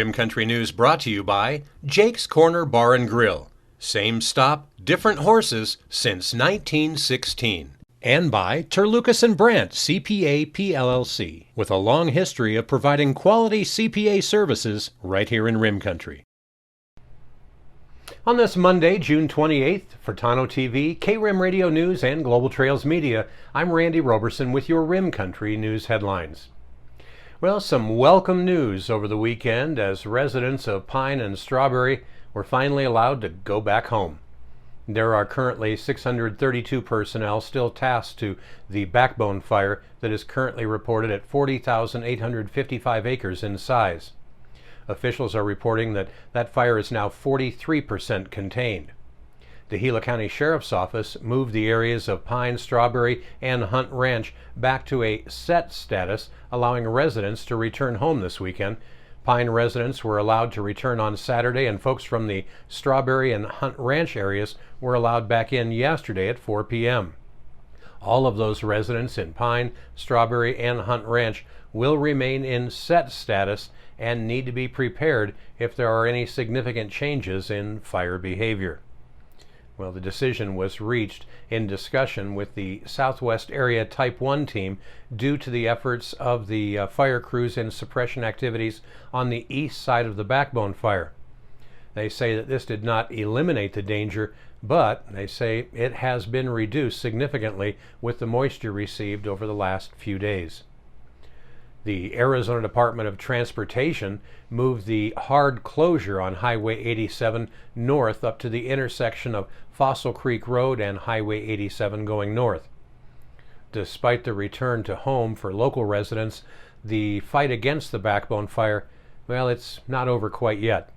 Rim Country News brought to you by Jake's Corner Bar and Grill. Same stop, different horses since 1916. And by Terlucas and Brandt CPA PLLC, with a long history of providing quality CPA services right here in Rim Country. On this Monday, June 28th, for Tano TV, K-Rim Radio News, and Global Trails Media, I'm Randy Roberson with your Rim Country News headlines. Well, some welcome news over the weekend as residents of Pine and Strawberry were finally allowed to go back home. There are currently 632 personnel still tasked to the Backbone Fire that is currently reported at 40,855 acres in size. Officials are reporting that that fire is now 43% contained. The Gila County Sheriff's Office moved the areas of Pine, Strawberry, and Hunt Ranch back to a set status, allowing residents to return home this weekend. Pine residents were allowed to return on Saturday, and folks from the Strawberry and Hunt Ranch areas were allowed back in yesterday at 4 p.m. All of those residents in Pine, Strawberry, and Hunt Ranch will remain in set status and need to be prepared if there are any significant changes in fire behavior. Well, the decision was reached in discussion with the Southwest Area Type 1 team due to the efforts of the fire crews in suppression activities on the east side of the Backbone Fire. They say that this did not eliminate the danger, but they say it has been reduced significantly with the moisture received over the last few days. The Arizona Department of Transportation moved the hard closure on Highway 87 north up to the intersection of Fossil Creek Road and Highway 87 going north. Despite the return to home for local residents, the fight against the Backbone Fire, well, it's not over quite yet.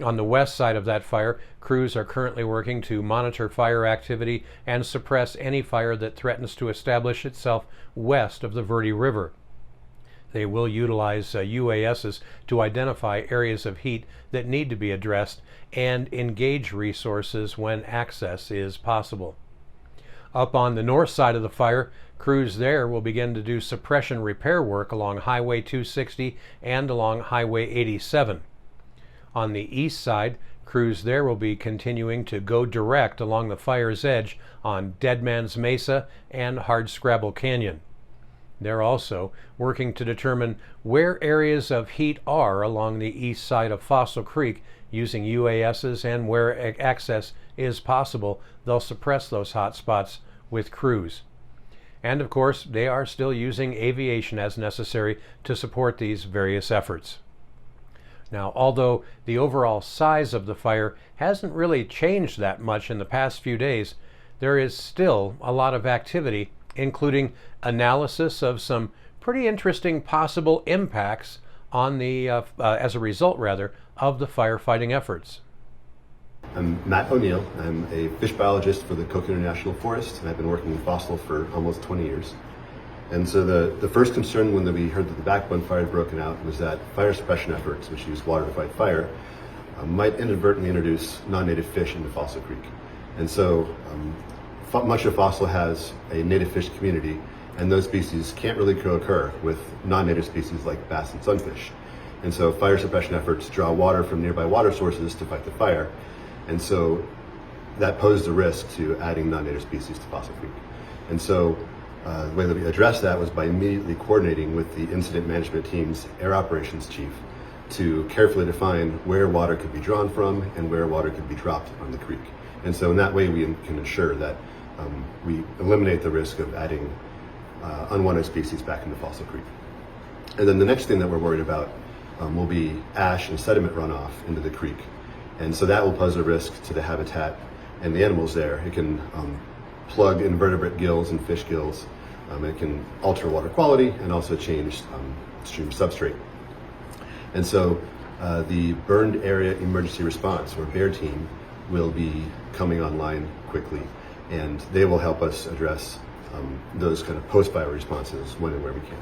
On the west side of that fire, crews are currently working to monitor fire activity and suppress any fire that threatens to establish itself west of the Verde River. They will utilize UASs to identify areas of heat that need to be addressed and engage resources when access is possible. Up on the north side of the fire, crews there will begin to do suppression repair work along Highway 260 and along Highway 87. On the east side, crews there will be continuing to go direct along the fire's edge on Deadman's Mesa and Hardscrabble Canyon. They're also working to determine where areas of heat are along the east side of Fossil Creek using UASs, and where access is possible, they'll suppress those hot spots with crews. And of course, they are still using aviation as necessary to support these various efforts. Now, although the overall size of the fire hasn't really changed that much in the past few days, there is still a lot of activity, including analysis of some pretty interesting possible impacts on the, as a result rather, of the firefighting efforts. I'm Matt O'Neill. I'm a fish biologist for the Coconut National Forest, and I've been working in fossil for almost 20 years. And so the first concern when we heard that the Backbone Fire had broken out was that fire suppression efforts, which use water to fight fire, might inadvertently introduce non-native fish into Fossil Creek. And so much of Fossil has a native fish community, and those species can't really co-occur with non-native species like bass and sunfish. And so fire suppression efforts draw water from nearby water sources to fight the fire. And so that posed a risk to adding non-native species to Fossil Creek. And so the way that we addressed that was by immediately coordinating with the incident management team's air operations chief to carefully define where water could be drawn from and where water could be dropped on the creek. And so in that way we can ensure that we eliminate the risk of adding unwanted species back into Fossil Creek. And then the next thing that we're worried about will be ash and sediment runoff into the creek. And so that will pose a risk to the habitat and the animals there. It can plug invertebrate gills and fish gills. It can alter water quality and also change stream substrate. And so the Burned Area Emergency Response, or BEAR team, will be coming online quickly, and they will help us address those kind of post-fire responses when and where we can.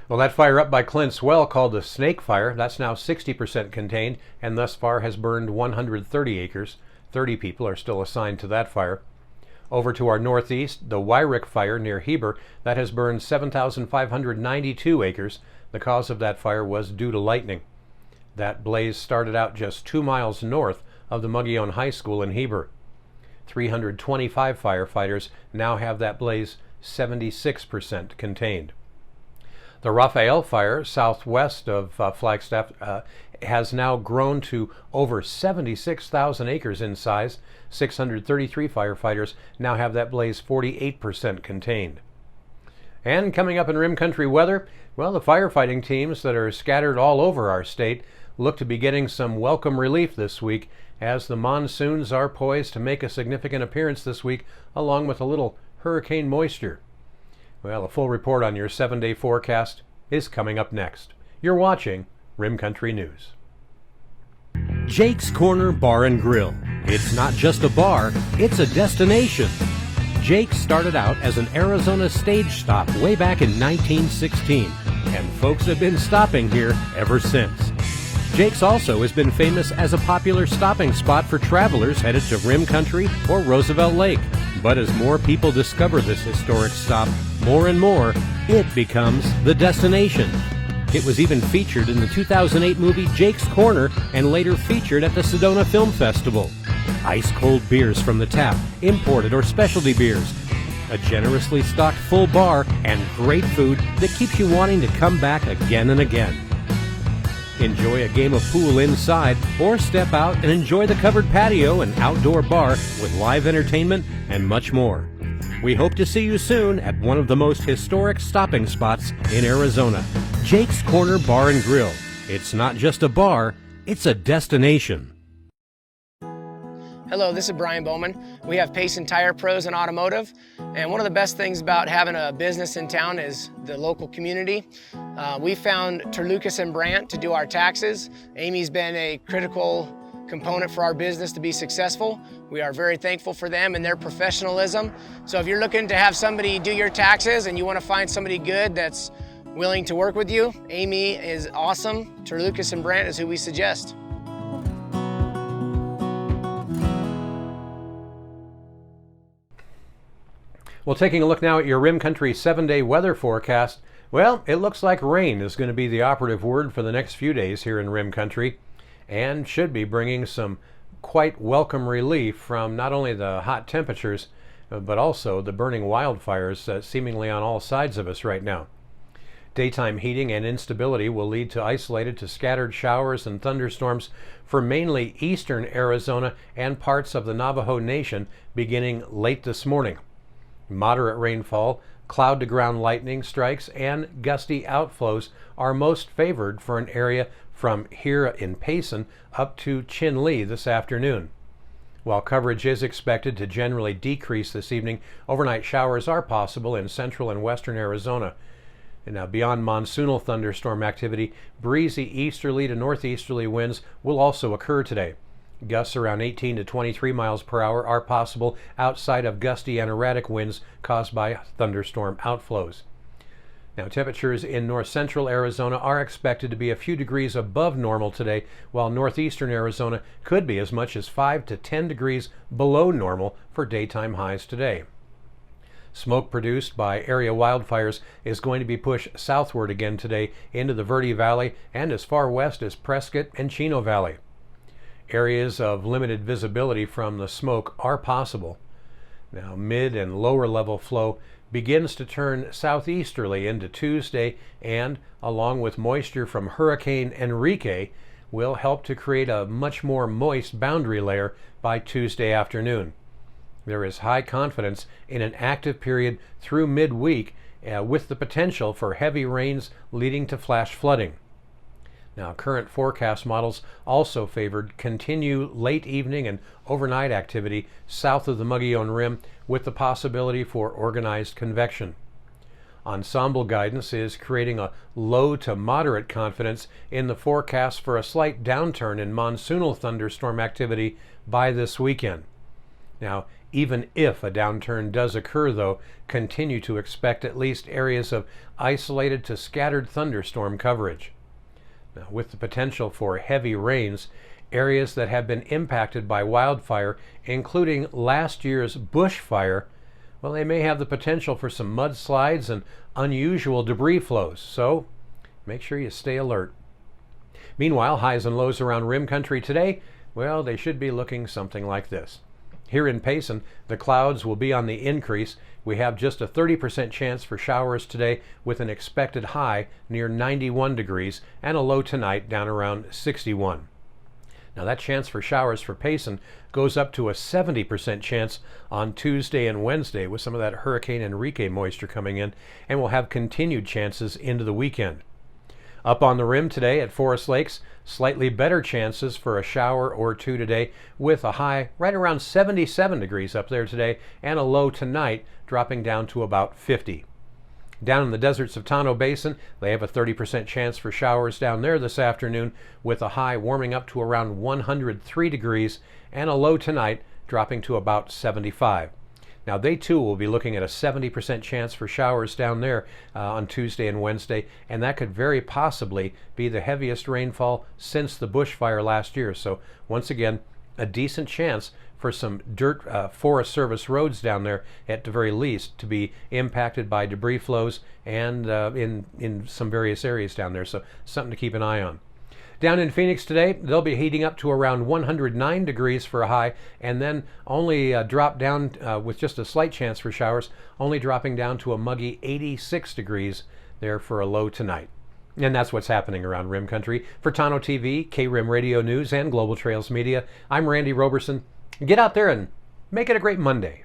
Well, that fire up by Clint's Well, called the Snake Fire, that's now 60% contained and thus far has burned 130 acres. 30 people are still assigned to that fire. Over to our northeast, the Wyrick Fire near Heber, that has burned 7,592 acres. The cause of that fire was due to lightning. That blaze started out just 2 miles north of the Mogollon High School in Heber. 325 firefighters now have that blaze 76% contained. The Raphael fire southwest of Flagstaff has now grown to over 76,000 acres in size. 633 firefighters now have that blaze 48% contained. And coming up in Rim Country weather, well, the firefighting teams that are scattered all over our state look to be getting some welcome relief this week as the monsoons are poised to make a significant appearance this week, along with a little hurricane moisture. Well, a full report on your 7-day forecast is coming up next. You're watching Rim Country News. Jake's Corner Bar and Grill. It's not just a bar, it's a destination. Jake's started out as an Arizona stage stop way back in 1916, and folks have been stopping here ever since. Jake's also has been famous as a popular stopping spot for travelers headed to Rim Country or Roosevelt Lake. But as more people discover this historic stop, more and more, it becomes the destination. It was even featured in the 2008 movie Jake's Corner and later featured at the Sedona Film Festival. Ice-cold beers from the tap, imported or specialty beers, a generously stocked full bar, and great food that keeps you wanting to come back again and again. Enjoy a game of pool inside or step out and enjoy the covered patio and outdoor bar with live entertainment and much more. We hope to see you soon at one of the most historic stopping spots in Arizona, Jake's Corner Bar and Grill. It's not just a bar, it's a destination. Hello, this is Brian Bowman. We have Payson Tire Pros and Automotive, and one of the best things about having a business in town is the local community. We found Terlucas and Brandt to do our taxes. Amy's been a critical component for our business to be successful. We are very thankful for them and their professionalism. So if you're looking to have somebody do your taxes and you want to find somebody good that's willing to work with you, Amy is awesome. Terlucas and Brandt is who we suggest. Well, taking a look now at your Rim Country 7-day weather forecast, well, it looks like rain is going to be the operative word for the next few days here in Rim Country, and should be bringing some quite welcome relief from not only the hot temperatures, but also the burning wildfires seemingly on all sides of us right now. Daytime heating and instability will lead to isolated to scattered showers and thunderstorms for mainly eastern Arizona and parts of the Navajo Nation beginning late this morning. Moderate rainfall, cloud-to-ground lightning strikes, and gusty outflows are most favored for an area from here in Payson up to Chinle this afternoon. While coverage is expected to generally decrease this evening, overnight showers are possible in central and western Arizona. And now, beyond monsoonal thunderstorm activity, breezy easterly to northeasterly winds will also occur today. Gusts around 18 to 23 miles per hour are possible outside of gusty and erratic winds caused by thunderstorm outflows. Now, temperatures in north central Arizona are expected to be a few degrees above normal today, while northeastern Arizona could be as much as 5 to 10 degrees below normal for daytime highs today. Smoke produced by area wildfires is going to be pushed southward again today into the Verde Valley and as far west as Prescott and Chino Valley. Areas of limited visibility from the smoke are possible. Now, mid and lower level flow begins to turn southeasterly into Tuesday, and along with moisture from Hurricane Enrique will help to create a much more moist boundary layer by Tuesday afternoon. There is high confidence in an active period through midweek with the potential for heavy rains leading to flash flooding. Now, current forecast models also favored continued late evening and overnight activity south of the Mogollon Rim with the possibility for organized convection. Ensemble guidance is creating a low to moderate confidence in the forecast for a slight downturn in monsoonal thunderstorm activity by this weekend. Now, even if a downturn does occur, though, continue to expect at least areas of isolated to scattered thunderstorm coverage. Now, with the potential for heavy rains, areas that have been impacted by wildfire, including last year's bushfire, well, they may have the potential for some mudslides and unusual debris flows, so make sure you stay alert. Meanwhile, highs and lows around Rim Country today, well, they should be looking something like this. Here in Payson, the clouds will be on the increase. We have just a 30% chance for showers today with an expected high near 91 degrees and a low tonight down around 61. Now that chance for showers for Payson goes up to a 70% chance on Tuesday and Wednesday with some of that Hurricane Enrique moisture coming in, and we'll have continued chances into the weekend. Up on the rim today at Forest Lakes, slightly better chances for a shower or two today with a high right around 77 degrees up there today and a low tonight dropping down to about 50. Down in the deserts of Tonto Basin, they have a 30% chance for showers down there this afternoon with a high warming up to around 103 degrees and a low tonight dropping to about 75. Now they too will be looking at a 70% chance for showers down there on Tuesday and Wednesday, and that could very possibly be the heaviest rainfall since the bushfire last year. So once again, a decent chance for some dirt Forest Service roads down there at the very least to be impacted by debris flows and in some various areas down there. So something to keep an eye on. Down in Phoenix today, they'll be heating up to around 109 degrees for a high, and then only drop down with just a slight chance for showers, only dropping down to a muggy 86 degrees there for a low tonight. And that's what's happening around Rim Country. For Tonto TV, KRIM Radio News, and Global Trails Media, I'm Randy Roberson. Get out there and make it a great Monday.